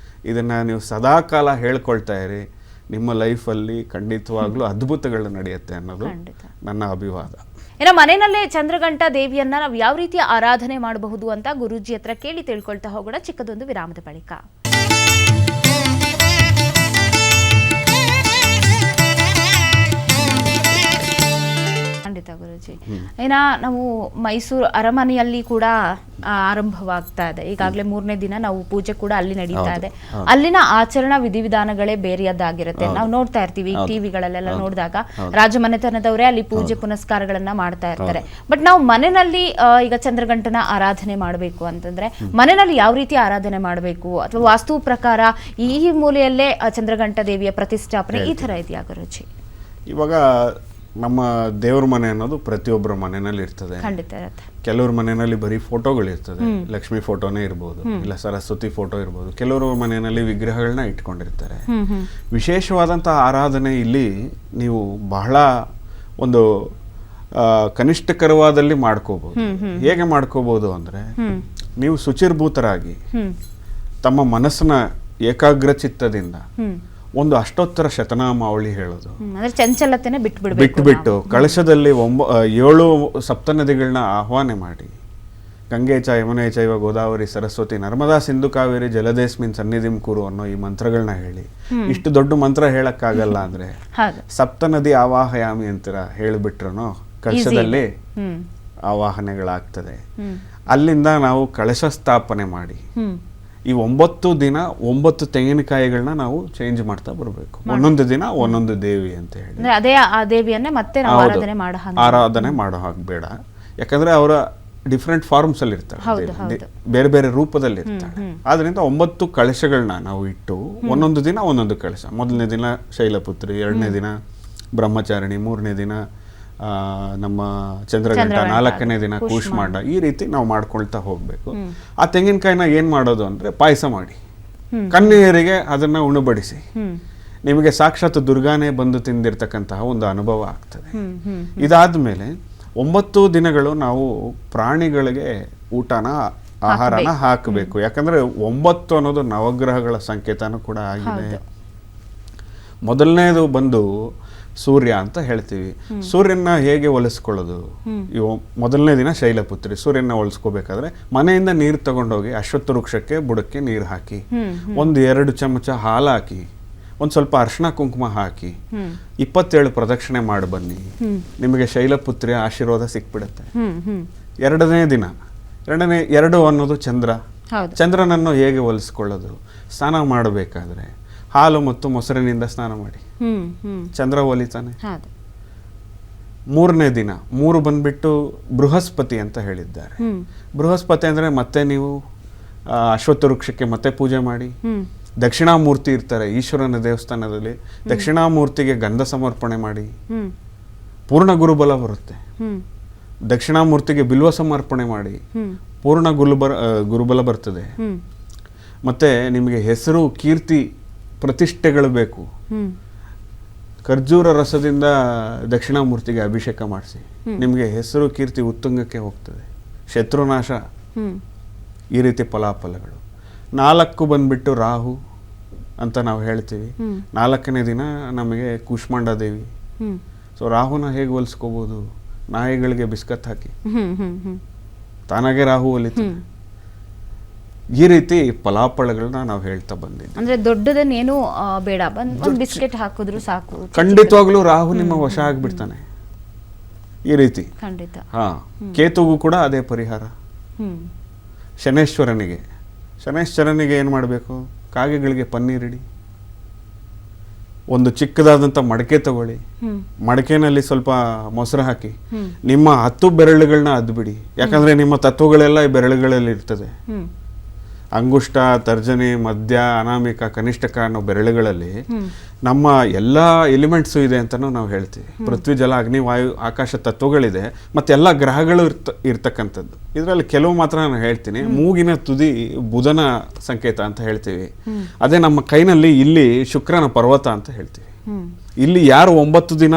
ಇದನ್ನ ನೀವು ಸದಾಕಾಲ ಹೇಳ್ಕೊಳ್ತಾ ಇರಿ. ನಿಮ್ಮ ಲೈಫಲ್ಲಿ ಖಂಡಿತವಾಗ್ಲೂ ಅದ್ಭುತಗಳು ನಡೆಯುತ್ತೆ ಅನ್ನೋದು ನನ್ನ ಅಭಿವಾದ. ಇನ್ನು ಮನೆಯಲ್ಲೇ ಚಂದ್ರಘಂಟಾ ದೇವಿಯನ್ನ ನಾವು ಯಾವ ರೀತಿಯ ಆರಾಧನೆ ಮಾಡಬಹುದು ಅಂತ ಗುರೂಜಿ ಹತ್ರ ಕೇಳಿ ತಿಳ್ಕೊಳ್ತಾ ಹೋಗೋಣ ಚಿಕ್ಕದೊಂದು ವಿರಾಮದ ಬಳಿಕ. ಖಂಡಿತ ಗುರೂಜಿ. ಏನ ನಾವು ಮೈಸೂರು ಅರಮನೆಯಲ್ಲಿ ಕೂಡ ಆರಂಭವಾಗ್ತಾ ಇದೆ. ಈಗಾಗಲೇ 3ನೇ ದಿನ ನಾವು ಪೂಜೆ ಕೂಡ ಅಲ್ಲಿ ನಡೀತಾ ಇದೆ. ಅಲ್ಲಿನ ಆಚರಣಾ ವಿಧಿವಿಧಾನಗಳೇ ಬೇರೆಯದ್ದಾಗಿರುತ್ತೆ. ನಾವು ನೋಡ್ತಾ ಇರ್ತೀವಿ ಟಿವಿಗಳಲ್ಲೆಲ್ಲ ನೋಡಿದಾಗ ರಾಜಮನೆತನದವರೇ ಅಲ್ಲಿ ಪೂಜೆ ಪುನಸ್ಕಾರಗಳನ್ನ ಮಾಡ್ತಾ ಇರ್ತಾರೆ. ಬಟ್ ನಾವು ಮನೆಯಲ್ಲಿ ಈಗ ಚಂದ್ರಘಂಟನ ಆರಾಧನೆ ಮಾಡಬೇಕು ಅಂತಂದ್ರೆ ಮನೆಯಲ್ಲಿ ಯಾವ ರೀತಿ ಆರಾಧನೆ ಮಾಡಬೇಕು, ಅಥವಾ ವಾಸ್ತು ಪ್ರಕಾರ ಈ ಮೂಲೆಯಲ್ಲೇ ಚಂದ್ರಘಂಟ ದೇವಿಯ ಪ್ರತಿಷ್ಠಾಪನೆ ಈ ತರ ಇದೆಯಾ ಗುರೂಜಿ? ಇವಾಗ ನಮ್ಮ ದೇವ್ರ ಮನೆ ಅನ್ನೋದು ಪ್ರತಿಯೊಬ್ಬರ ಮನೆಯಲ್ಲಿ ಇರ್ತದೆ. ಕೆಲವ್ರ ಮನೆಯಲ್ಲಿ ಬರೀ ಫೋಟೋಗಳಿರ್ತದೆ, ಲಕ್ಷ್ಮಿ ಫೋಟೋನೇ ಇರ್ಬೋದು, ಇಲ್ಲ ಸರಸ್ವತಿ ಫೋಟೋ ಇರ್ಬೋದು. ಕೆಲವರು ಮನೆಯಲ್ಲಿ ವಿಗ್ರಹಗಳನ್ನ ಇಟ್ಕೊಂಡಿರ್ತಾರೆ. ವಿಶೇಷವಾದಂತಹ ಆರಾಧನೆ ಇಲ್ಲಿ ನೀವು ಬಹಳ ಒಂದು ಕನಿಷ್ಠಕರವಾದಲ್ಲಿ ಮಾಡ್ಕೋಬಹುದು. ಹೇಗೆ ಮಾಡ್ಕೋಬಹುದು ಅಂದ್ರೆ, ನೀವು ಶುಚಿರ್ಭೂತರಾಗಿ ತಮ್ಮ ಮನಸ್ಸನ್ನ ಏಕಾಗ್ರ ಚಿತ್ತದಿಂದ ಒಂದು ಅಷ್ಟೋತ್ತರ ಶತನಾಮಾವಳಿ ಹೇಳೋದು, ಚಂಚಲತೆನೆ ಬಿಟ್ಟು ಕಳಶದಲ್ಲಿ 7 ಸಪ್ತನದಿಗಳನ್ನ ಆಹ್ವಾನ ಮಾಡಿ, ಗಂಗೆ ಚ ಯಮುನೆ ಚೈವ ಗೋದಾವರಿ ಸರಸ್ವತಿ ನರ್ಮದಾ ಸಿಂಧು ಕಾವೇರಿ ಜಲದೇಸ್ಮಿನ್ ಸನ್ನಿಧಿಂ ಕುರು ಅನ್ನೋ ಈ ಮಂತ್ರಗಳನ್ನ ಹೇಳಿ. ಇಷ್ಟು ದೊಡ್ಡ ಮಂತ್ರ ಹೇಳಕ್ಕಾಗಲ್ಲ ಅಂದ್ರೆ ಸಪ್ತನದಿ ಆವಾಹಯಾಮಿ ಅಂತರ ಹೇಳಿಬಿಟ್ರು ಕಳಶದಲ್ಲಿ ಆವಾಹನೆಗಳಾಗ್ತದೆ. ಅಲ್ಲಿಂದ ನಾವು ಕಳಶ ಸ್ಥಾಪನೆ ಮಾಡಿ ಈ 9 ದಿನ 9 ತೆಂಗಿನಕಾಯಿಗಳನ್ನ ನಾವು ಚೇಂಜ್ ಮಾಡ್ತಾ ಬರಬೇಕು. ಒಂದೊಂದು ದಿನ ಒಂದೊಂದು ದೇವಿ ಅಂತ ಹೇಳಿ ಅದೇ ಆ ದೇವಿಯನ್ನೇ ಮತ್ತೆ ಆರಾಧನೆ ಮಾಡೋ ಹಾಗೆ ಬೇಡ. ಯಾಕಂದ್ರೆ ಅವರ ಡಿಫ್ರೆಂಟ್ ಫಾರ್ಮ್ಸ್ ಅಲ್ಲಿ ಇರ್ತಾರೆ, ಬೇರೆ ಬೇರೆ ರೂಪದಲ್ಲಿ ಇರ್ತಾರೆ. ಆದ್ರಿಂದ 9 ಕಳಶಗಳನ್ನ ನಾವು ಇಟ್ಟು ಒಂದೊಂದು ದಿನ ಒಂದೊಂದು ಕಳಶ. ಮೊದಲನೇ ದಿನ ಶೈಲಪುತ್ರಿ, 2ನೇ ದಿನ ಬ್ರಹ್ಮಚಾರಿಣಿ, 3ನೇ ದಿನ ನಮ್ಮ ಚಂದ್ರಘಂಟ, 4ನೇ ದಿನ ಕೂಷ್ಮಾಂಡ. ಈ ರೀತಿ ನಾವು ಮಾಡ್ಕೊಳ್ತಾ ಹೋಗ್ಬೇಕು. ಆ ತೆಂಗಿನಕಾಯಿನ ಏನ್ ಮಾಡೋದು ಅಂದ್ರೆ ಪಾಯಸ ಮಾಡಿ ಕನ್ಯೆಯರಿಗೆ ಅದನ್ನ ಉಣಬಡಿಸಿ ನಿಮಗೆ ಸಾಕ್ಷಾತ್ ದುರ್ಗಾನೇ ಬಂದು ತಿಂದಿರ್ತಕ್ಕಂತಹ ಒಂದು ಅನುಭವ ಆಗ್ತದೆ. ಇದಾದ್ಮೇಲೆ 9 ದಿನಗಳು ನಾವು ಪ್ರಾಣಿಗಳಿಗೆ ಊಟನ ಆಹಾರನ ಹಾಕಬೇಕು. ಯಾಕಂದ್ರೆ 9 ಅನ್ನೋದು ನವಗ್ರಹಗಳ ಸಂಕೇತನೂ ಕೂಡ ಆಗಿದೆ. ಮೊದಲನೇದು ಬಂದು ಸೂರ್ಯ ಅಂತ ಹೇಳ್ತೀವಿ. ಸೂರ್ಯನ ಹೇಗೆ ಒಲಿಸ್ಕೊಳ್ಳೋದು? ಮೊದಲನೇ ದಿನ ಶೈಲಪುತ್ರಿ. ಸೂರ್ಯನ ಒಲಿಸ್ಕೋಬೇಕಾದ್ರೆ ಮನೆಯಿಂದ ನೀರು ತಗೊಂಡೋಗಿ ಅಶ್ವತ್ಥ ವೃಕ್ಷಕ್ಕೆ ಬುಡಕ್ಕೆ ನೀರು ಹಾಕಿ, 1-2 ಚಮಚ ಹಾಲು ಹಾಕಿ, ಒಂದ್ ಸ್ವಲ್ಪ ಅರ್ಶಿನ ಕುಂಕುಮ ಹಾಕಿ 27 ಪ್ರದಕ್ಷಿಣೆ ಮಾಡಿ ಬನ್ನಿ. ನಿಮಗೆ ಶೈಲಪುತ್ರಿಯ ಆಶೀರ್ವಾದ ಸಿಕ್ಬಿಡುತ್ತೆ. 2ನೇ ದಿನ 2 ಅನ್ನೋದು ಚಂದ್ರ. ಚಂದ್ರನನ್ನು ಹೇಗೆ ಒಲಿಸ್ಕೊಳ್ಳೋದು? ಸ್ನಾನ ಮಾಡಬೇಕಾದ್ರೆ ಹಾಲು ಮತ್ತು ಮೊಸರಿನಿಂದ ಸ್ನಾನ ಮಾಡಿ, ಚಂದ್ರ ಒಲಿತಾನೆ. 3ನೇ ದಿನ 3 ಬಂದ್ಬಿಟ್ಟು ಬೃಹಸ್ಪತಿ ಅಂತ ಹೇಳಿದ್ದಾರೆ. ಬೃಹಸ್ಪತಿ ಅಂದ್ರೆ ಮತ್ತೆ ನೀವು ಅಶ್ವತ್ಥ ವೃಕ್ಷಕ್ಕೆ ಮತ್ತೆ ಪೂಜೆ ಮಾಡಿ, ದಕ್ಷಿಣಾಮೂರ್ತಿ ಇರ್ತಾರೆ ಈಶ್ವರನ ದೇವಸ್ಥಾನದಲ್ಲಿ, ದಕ್ಷಿಣಾಮೂರ್ತಿಗೆ ಗಂಧ ಸಮರ್ಪಣೆ ಮಾಡಿ ಪೂರ್ಣ ಗುರುಬಲ ಬರುತ್ತೆ. ದಕ್ಷಿಣಾಮೂರ್ತಿಗೆ ಬಿಲ್ವ ಸಮರ್ಪಣೆ ಮಾಡಿ ಪೂರ್ಣ ಗುರುಬಲ ಬರ್ತದೆ. ಮತ್ತೆ ನಿಮಗೆ ಹೆಸರು, ಕೀರ್ತಿ, ಪ್ರತಿಷ್ಠೆಗಳು ಬೇಕು. ಖರ್ಜೂರ ರಸದಿಂದ ದಕ್ಷಿಣಾಮೂರ್ತಿಗೆ ಅಭಿಷೇಕ ಮಾಡಿಸಿ, ನಿಮಗೆ ಹೆಸರು, ಕೀರ್ತಿ ಉತ್ತುಂಗಕ್ಕೆ ಹೋಗ್ತದೆ. ಶತ್ರುನಾಶ, ಈ ರೀತಿ ಫಲಾಫಲಗಳು. 4 ಬಂದ್ಬಿಟ್ಟು ರಾಹು ಅಂತ ನಾವು ಹೇಳ್ತೀವಿ. 4ನೇ ದಿನ ನಮಗೆ ಕೂಷ್ಮಾಂಡ ದೇವಿ. ಸೊ ರಾಹುನ ಹೇಗೆ ಹೋಲಿಸ್ಕೋಬಹುದು? ನಾಯಿಗಳಿಗೆ ಬಿಸ್ಕತ್ ಹಾಕಿ ತಾನಾಗೆ ರಾಹು ಒಲಿತಾನೆ. ಈ ರೀತಿ ಫಲಾಫಲಗಳನ್ನ ನಾವು ಹೇಳ್ತಾ ಬಂದಿದ್ದೀವಿ. ಅಂದ್ರೆ ದೊಡ್ಡದನ್ನೇನು ಬೇಡ, ಒಂದು ಬಿಸ್ಕೆಟ್ ಹಾಕಿದ್ರು ಸಾಕು. ಖಂಡಿತವಾಗ್ಲೂ ರಾಹು ನಿಮ್ಮ ವಶ ಆಗ್ಬಿಡ್ತಾನೆ. ಈ ರೀತಿ ಖಂಡಿತ. ಕೇತುಗೂ ಕೂಡ ಅದೇ ಪರಿಹಾರ. ಶನೇಶ್ವರನಿಗೆ ಏನ್ ಮಾಡಬೇಕು? ಕಾಗೆಗಳಿಗೆ ಪನ್ನೀರಿಡಿ, ಒಂದು ಚಿಕ್ಕದಾದಂಥ ಮಡಕೆ ತಗೊಳ್ಳಿ, ಮಡಕೆನಲ್ಲಿ ಸ್ವಲ್ಪ ಮೊಸರು ಹಾಕಿ ನಿಮ್ಮ 10 ಬೆರಳುಗಳನ್ನ ಅದ್ಬಿಡಿ. ಯಾಕಂದ್ರೆ ನಿಮ್ಮ ತತ್ವಗಳೆಲ್ಲ ಈ ಬೆರಳುಗಳಲ್ಲಿ ಇರ್ತದೆ. ಅಂಗುಷ್ಟ, ತರ್ಜನಿ, ಮಧ್ಯ, ಅನಾಮಿಕ, ಕನಿಷ್ಠಕ ಅನ್ನೋ ಬೆರಳುಗಳಲ್ಲಿ ನಮ್ಮ ಎಲ್ಲ ಎಲಿಮೆಂಟ್ಸು ಇದೆ ಅಂತಲೂ ನಾವು ಹೇಳ್ತೀವಿ. ಪೃಥ್ವಿ, ಜಲ, ಅಗ್ನಿ, ವಾಯು, ಆಕಾಶ ತತ್ವಗಳಿದೆ, ಮತ್ತೆಲ್ಲ ಗ್ರಹಗಳು ಇದರಲ್ಲಿ ಇದರಲ್ಲಿ ಕೆಲವು ಮಾತ್ರ ನಾನು ಹೇಳ್ತೀನಿ. ಮೂಗಿನ ತುದಿ ಬುಧನ ಸಂಕೇತ ಅಂತ ಹೇಳ್ತೀವಿ. ಅದೇ ನಮ್ಮ ಕೈನಲ್ಲಿ ಇಲ್ಲಿ ಶುಕ್ರನ ಪರ್ವತ ಅಂತ ಹೇಳ್ತೀವಿ. ಇಲ್ಲಿ ಯಾರು 9 ದಿನ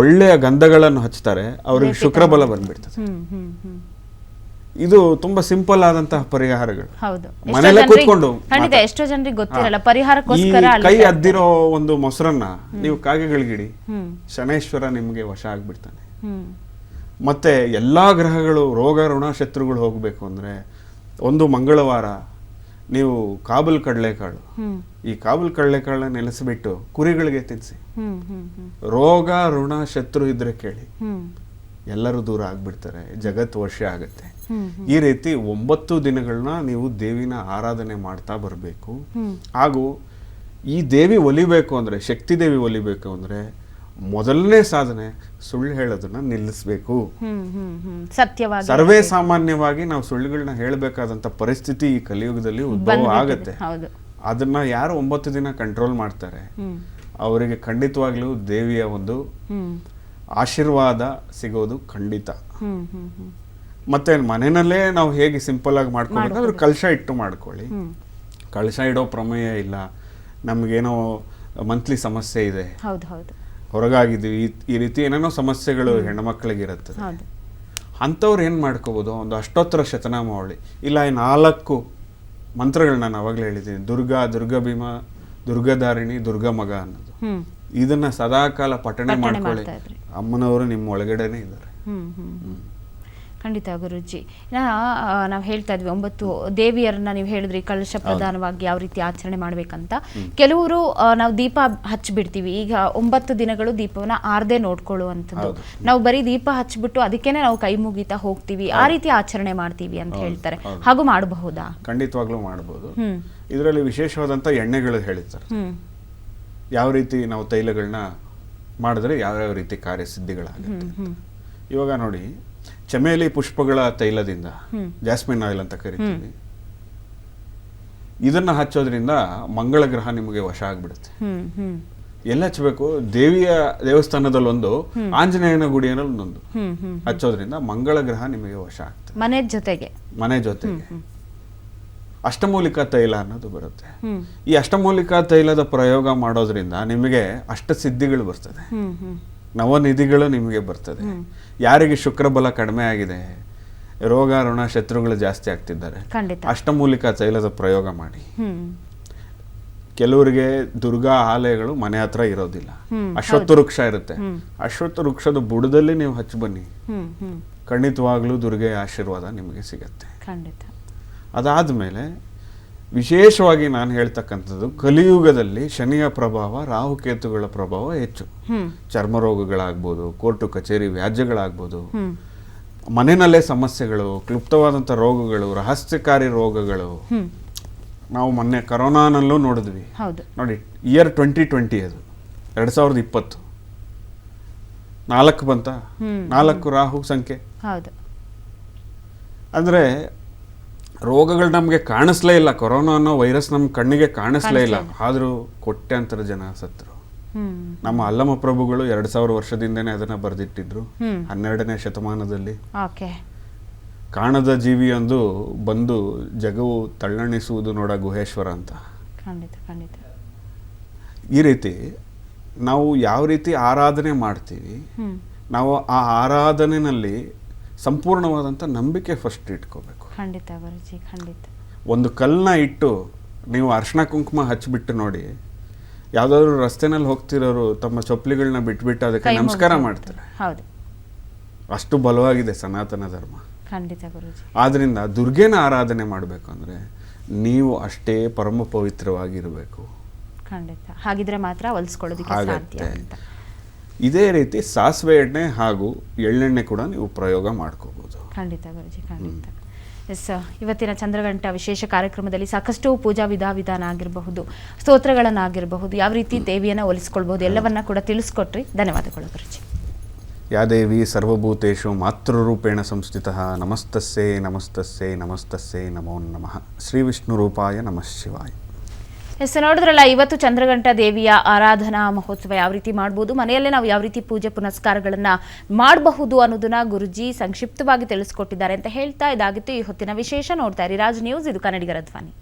ಒಳ್ಳೆಯ ಗಂಧಗಳನ್ನು ಹಚ್ತಾರೆ ಅವರಿಗೆ ಶುಕ್ರ ಬಲ ಬಂದ್ಬಿಡ್ತದೆ. ಇದು ತುಂಬಾ ಸಿಂಪಲ್ ಆದಂತಹ ಪರಿಹಾರಗಳು. ಮನೆಯಲ್ಲೇ ಕೂತ್ಕೊಂಡು ಎಷ್ಟೋ ಜನರಿಗೆ ಗೊತ್ತಿರಲ್ಲ ಪರಿಹಾರಕ್ಕೋಸ್ಕರ. ಕೈ ಅದ್ದಿರೋ ಒಂದು ಮೊಸರನ್ನ ನೀವು ಕಾಗೆಗಳಿಗಿಡಿ, ಶನೇಶ್ವರ ನಿಮ್ಗೆ ವಶ ಆಗ್ಬಿಡ್ತಾನೆ. ಮತ್ತೆ ಎಲ್ಲಾ ಗ್ರಹಗಳು, ರೋಗ ಋಣ ಶತ್ರುಗಳು ಹೋಗ್ಬೇಕು ಅಂದ್ರೆ ಒಂದು ಮಂಗಳವಾರ ನೀವು ಕಾಬಲ್ ಕಡಲೆಕಾಳು, ಈ ಕಾಬಲ್ ಕಡಲೆಕಾಳನ್ನ ನೆನೆಸಿಬಿಟ್ಟು ಕುರಿಗಳಿಗೆ ತಿನ್ನಿಸಿ. ರೋಗ ಋಣ ಶತ್ರು ಇದ್ರೆ ಕೇಳಿ, ಎಲ್ಲರೂ ದೂರ ಆಗ್ಬಿಡ್ತಾರೆ, ಜಗತ್ತು ವಶ ಆಗುತ್ತೆ. ಈ ರೀತಿ 9 ದಿನಗಳನ್ನ ನೀವು ದೇವಿನ ಆರಾಧನೆ ಮಾಡ್ತಾ ಬರಬೇಕು. ಹಾಗೂ ಈ ದೇವಿ ಒಲಿಬೇಕು ಅಂದ್ರೆ, ಶಕ್ತಿ ದೇವಿ ಒಲಿಬೇಕು ಅಂದ್ರೆ ಮೊದಲನೇ ಸಾಧನೆ ಸುಳ್ಳು ಹೇಳೋದನ್ನ ನಿಲ್ಲಿಸಬೇಕು. ಸತ್ಯವಾಗಿ ಸರ್ವೇ ಸಾಮಾನ್ಯವಾಗಿ ನಾವು ಸುಳ್ಳುಗಳನ್ನ ಹೇಳಬೇಕಾದಂತ ಪರಿಸ್ಥಿತಿ ಈ ಕಲಿಯುಗದಲ್ಲಿ ಉದ್ಭವ ಆಗತ್ತೆ. ಅದನ್ನ ಯಾರು 9 ದಿನ ಕಂಟ್ರೋಲ್ ಮಾಡ್ತಾರೆ ಅವರಿಗೆ ಖಂಡಿತವಾಗ್ಲೂ ದೇವಿಯ ಒಂದು ಆಶೀರ್ವಾದ ಸಿಗೋದು ಖಂಡಿತ. ಮತ್ತೆ ಮನೆಯಲ್ಲೇ ನಾವು ಹೇಗೆ ಸಿಂಪಲ್ ಆಗಿ ಮಾಡ್ಕೊಬೇಕಾದ್ರೆ ಕಲಶ ಇಟ್ಟು ಮಾಡ್ಕೊಳ್ಳಿ. ಕಲಶ ಇಡೋ ಪ್ರಮೇಯ ಇಲ್ಲ. ನಮ್ಗೇನೋ ಮಂತ್ಲಿ ಸಮಸ್ಯೆ ಇದೆ, ಹೊರಗಾಗಿದ್ದೀವಿ, ಈ ರೀತಿ ಏನೇನೋ ಸಮಸ್ಯೆಗಳು ಹೆಣ್ಮಕ್ಳಿಗೆ ಇರುತ್ತೆ. ಅಂಥವ್ರು ಏನು ಮಾಡ್ಕೋಬೋದು, ಒಂದು ಅಷ್ಟೋತ್ತರ ಶತನಾಮಾವಳಿ ಇಲ್ಲ 4 ಮಂತ್ರಗಳನ್ನ ನಾನು ಅವಾಗಲೇ ಹೇಳಿದ್ದೀನಿ. ದುರ್ಗಾ, ದುರ್ಗಾ ಭೀಮ, ದುರ್ಗಾಧಾರಿಣಿ, ದುರ್ಗಾ ಮಗ ಅನ್ನೋದು. ಇದನ್ನ ಸದಾಕಾಲ ಪಠಣೆ ಮಾಡ್ಕೊಳ್ಳಿ. ಅಮ್ಮನವರು ನಿಮ್ಮ ಒಳಗಡೆನೆ ಇದ್ದಾರೆ. ಖಂಡಿತ ಗುರುಜಿ. ನಾವು ಹೇಳ್ತಾ ಇದ್ವಿ 9 ದೇವಿಯರನ್ನ ನೀವು ಹೇಳಿದ್ರಿ ಕಲಶ ಪ್ರಧಾನವಾಗಿ ಯಾವ ರೀತಿ ಆಚರಣೆ ಮಾಡ್ಬೇಕಂತ. ಕೆಲವರು ನಾವು ದೀಪ ಹಚ್ಚಿಬಿಡ್ತೀವಿ. ಈಗ 9 ದಿನಗಳು ದೀಪವನ್ನ ಆರ್ದೇ ನೋಡ್ಕೊಳ್ಳುವಂಥದ್ದು. ನಾವು ಬರೀ ದೀಪ ಹಚ್ಚಿಬಿಟ್ಟು ಅದಕ್ಕೇನೆ ನಾವು ಕೈ ಮುಗಿತಾ ಹೋಗ್ತೀವಿ, ಆ ರೀತಿ ಆಚರಣೆ ಮಾಡ್ತೀವಿ ಅಂತ ಹೇಳ್ತಾರೆ. ಹಾಗೂ ಮಾಡಬಹುದಾ? ಖಂಡಿತವಾಗ್ಲೂ ಮಾಡಬಹುದು. ಇದರಲ್ಲಿ ವಿಶೇಷವಾದಂತ ಎಣ್ಣೆಗಳು ಹೇಳಿರ್ತಾರೆ. ಯಾವ ರೀತಿ ನಾವು ತೈಲಗಳನ್ನ ಮಾಡಿದ್ರೆ ಯಾವ್ಯಾವ ರೀತಿ ಕಾರ್ಯಸಿದ್ಧಿಗಳಾಗುತ್ತೆ. ಇವಾಗ ನೋಡಿ, ಚಮೇಲಿ ಪುಷ್ಪಗಳ ತೈಲದಿಂದ, ಜಾಸ್ಮಿನ್ ಆಯಿಲ್ ಅಂತ ಕರಿತೀವಿ, ಇದನ್ನ ಹಚ್ಚೋದ್ರಿಂದ ಮಂಗಳ ಗ್ರಹ ನಿಮಗೆ ವಶ ಆಗ್ಬಿಡುತ್ತೆ. ಎಲ್ಲ ಹಚ್ಚಬೇಕು, ದೇವಿಯ ದೇವಸ್ಥಾನದಲ್ಲೊಂದು, ಆಂಜನೇಯನ ಗುಡಿಯಲ್ಲಿ ಒಂದೊಂದು ಹಚ್ಚೋದ್ರಿಂದ ಮಂಗಳ ಗ್ರಹ ನಿಮಗೆ ವಶ ಆಗ್ತದೆ. ಮನೆ ಜೊತೆಗೆ ಅಷ್ಟಮೂಲಿಕಾ ತೈಲ ಅನ್ನೋದು ಬರುತ್ತೆ. ಈ ಅಷ್ಟಮೂಲಿಕಾ ತೈಲದ ಪ್ರಯೋಗ ಮಾಡೋದ್ರಿಂದ ನಿಮಗೆ ಸಿದ್ಧಿಗಳು ಬರ್ತದೆ, ನವನಿಧಿಗಳು ನಿಮಗೆ ಬರ್ತದೆ. ಯಾರಿಗೆ ಶುಕ್ರ ಬಲ ಕಡಿಮೆ ಆಗಿದೆ, ರೋಗ ಋಣ ಶತ್ರುಗಳು ಜಾಸ್ತಿ ಆಗ್ತಿದ್ದಾರೆ, ಅಷ್ಟಮೂಲಿಕಾ ತೈಲದ ಪ್ರಯೋಗ ಮಾಡಿ. ಕೆಲವರಿಗೆ ದುರ್ಗಾ ಆಲಯಗಳು ಮನೆ ಹತ್ರ ಇರೋದಿಲ್ಲ, ಅಶ್ವತ್ಥ ವೃಕ್ಷ ಇರುತ್ತೆ, ಅಶ್ವತ್ಥ ವೃಕ್ಷದ ಬುಡದಲ್ಲಿ ನೀವು ಹಚ್ಚಿ ಬನ್ನಿ, ಖಂಡಿತವಾಗ್ಲೂ ದುರ್ಗೆಯ ಆಶೀರ್ವಾದ ನಿಮಗೆ ಸಿಗತ್ತೆ. ಅದಾದ್ಮೇಲೆ ವಿಶೇಷವಾಗಿ ನಾನು ಹೇಳ್ತಕ್ಕಂಥದ್ದು, ಕಲಿಯುಗದಲ್ಲಿ ಶನಿಯ ಪ್ರಭಾವ, ರಾಹುಕೇತುಗಳ ಪ್ರಭಾವ ಹೆಚ್ಚು. ಚರ್ಮ ರೋಗಗಳಾಗ್ಬೋದು, ಕೋರ್ಟು ಕಚೇರಿ ವ್ಯಾಜ್ಯಗಳಾಗ್ಬೋದು, ಮನೆಯಲ್ಲೇ ಸಮಸ್ಯೆಗಳು, ಕ್ಲುಪ್ತವಾದಂಥ ರೋಗಗಳು, ರಹಸ್ಯಕಾರಿ ರೋಗಗಳು. ನಾವು ಮೊನ್ನೆ ಕರೋನಾನಲ್ಲೂ ನೋಡಿದ್ವಿ ನೋಡಿ. ಇಯರ್ 2020 ಅದು 2020 4 ಬಂತ, 4 ರಾಹು ಸಂಖ್ಯೆ. ಅಂದ್ರೆ ರೋಗಗಳು ನಮ್ಗೆ ಕಾಣಿಸ್ಲೇ ಇಲ್ಲ, ಕೊರೋನಾ ಅನ್ನೋ ವೈರಸ್ ನಮ್ ಕಣ್ಣಿಗೆ ಕಾಣಿಸ್ಲೇ ಇಲ್ಲ, ಆದ್ರೂ ಕೋಟ್ಯಾಂತರ ಜನ ಸತ್ರು. ನಮ್ಮ ಅಲ್ಲಮ ಪ್ರಭುಗಳು 2000 ವರ್ಷದಿಂದನೇ ಅದನ್ನ ಬರೆದಿಟ್ಟಿದ್ರು. 12ನೇ ಶತಮಾನದಲ್ಲಿ ಕಾಣದ ಜೀವಿಯೊಂದು ಬಂದು ಜಗವು ತಳ್ಳಣಿಸುವುದು ನೋಡ ಗುಹೇಶ್ವರ ಅಂತ. ಈ ರೀತಿ ನಾವು ಯಾವ ರೀತಿ ಆರಾಧನೆ ಮಾಡ್ತೀವಿ, ನಾವು ಆ ಆರಾಧನೆಯಲ್ಲಿ ಸಂಪೂರ್ಣವಾದಂಥ ನಂಬಿಕೆ ಫಸ್ಟ್ ಇಟ್ಕೋಬೇಕು. ಖಂಡಿತ ಗುರುಜಿ, ಖಂಡಿತ. ಒಂದು ಕಲ್ಲನ್ನ ಇಟ್ಟು ನೀವು ಅರ್ಶಿನ ಕುಂಕುಮ ಹಚ್ಚಿಬಿಟ್ಟು ನೋಡಿ, ಯಾವ್ದಾದ್ರು ರಸ್ತೆನಲ್ಲಿ ಹೋಗ್ತಿರೋರು ತಮ್ಮ ಚಪ್ಪಲಿಗಳನ್ನ ಬಿಟ್ಬಿಟ್ಟು ಅದಕ್ಕೆ ನಮಸ್ಕಾರ ಮಾಡ್ತಾರೆ. ಅಷ್ಟು ಬಲವಾಗಿದೆ ಸನಾತನ ಧರ್ಮ. ಖಂಡಿತ ಗುರುಜಿ. ಆದ್ರಿಂದ ದುರ್ಗೆನ ಆರಾಧನೆ ಮಾಡಬೇಕು ಅಂದ್ರೆ ನೀವು ಅಷ್ಟೇ ಪರಮ ಪವಿತ್ರವಾಗಿರಬೇಕು. ಖಂಡಿತ. ಹಾಗಿದ್ರೆ ಮಾತ್ರ ಹೊಲಿಸ್ಕೊಳ್ಳೋದಕ್ಕೆ ಸಾಧ್ಯ ಅಂತ. ಇದೇ ರೀತಿ ಸಾಸಿವೆ ಎಣ್ಣೆ ಹಾಗೂ ಎಳ್ಳೆಣ್ಣೆ ಕೂಡ ನೀವು ಪ್ರಯೋಗ ಮಾಡ್ಕೋಬಹುದು. ಖಂಡಿತ ಗುರುಜಿ, ಖಂಡಿತ. ಎಸ್, ಇವತ್ತಿನ ಚಂದ್ರಘಂಟ ವಿಶೇಷ ಕಾರ್ಯಕ್ರಮದಲ್ಲಿ ಸಾಕಷ್ಟು ಪೂಜಾ ವಿಧಾನ ಆಗಿರಬಹುದು, ಸ್ತೋತ್ರಗಳನ್ನಾಗಿರಬಹುದು, ಯಾವ ರೀತಿ ದೇವಿಯನ್ನು ಒಲಿಸ್ಕೊಳ್ಬಹುದು ಎಲ್ಲವನ್ನ ಕೂಡ ತಿಳಿಸ್ಕೊಟ್ರಿ. ಧನ್ಯವಾದಗಳು ಗುರುಜಿ. ಯಾ ದೇವಿ ಸರ್ವಭೂತೇಷು ಮಾತೃರೂಪೇಣ ಸಂಸ್ಥಿತಃ ನಮಸ್ತಸ್ಸೇ ನಮಸ್ತಸ್ಸೇ ನಮಸ್ತಸ್ಸೇ ನಮೋ ನಮಃ. ಶ್ರೀ ವಿಷ್ಣು ರೂಪಾಯ ನಮಃ ಶಿವಾಯ. ಎಸ್, ನೋಡಿದ್ರಲ್ಲ, ಇವತ್ತು ಚಂದ್ರಘಂಟ ದೇವಿಯ ಆರಾಧನಾ ಮಹೋತ್ಸವ ಯಾವ ರೀತಿ ಮಾಡ್ಬೋದು, ಮನೆಯಲ್ಲೇ ನಾವು ಯಾವ ರೀತಿ ಪೂಜೆ ಪುನಸ್ಕಾರಗಳನ್ನ ಮಾಡಬಹುದು ಅನ್ನೋದನ್ನ ಗುರುಜಿ ಸಂಕ್ಷಿಪ್ತವಾಗಿ ತಿಳಿಸ್ಕೊಟ್ಟಿದ್ದಾರೆ ಅಂತ ಹೇಳ್ತಾ ಇದಾಗಿತ್ತು ಈ ಹೊತ್ತಿನ ವಿಶೇಷ. ನೋಡ್ತಾ ಇರಿ ರಾಜ್ ನ್ಯೂಸ್, ಇದು ಕನ್ನಡಿಗರ ಧ್ವನಿ.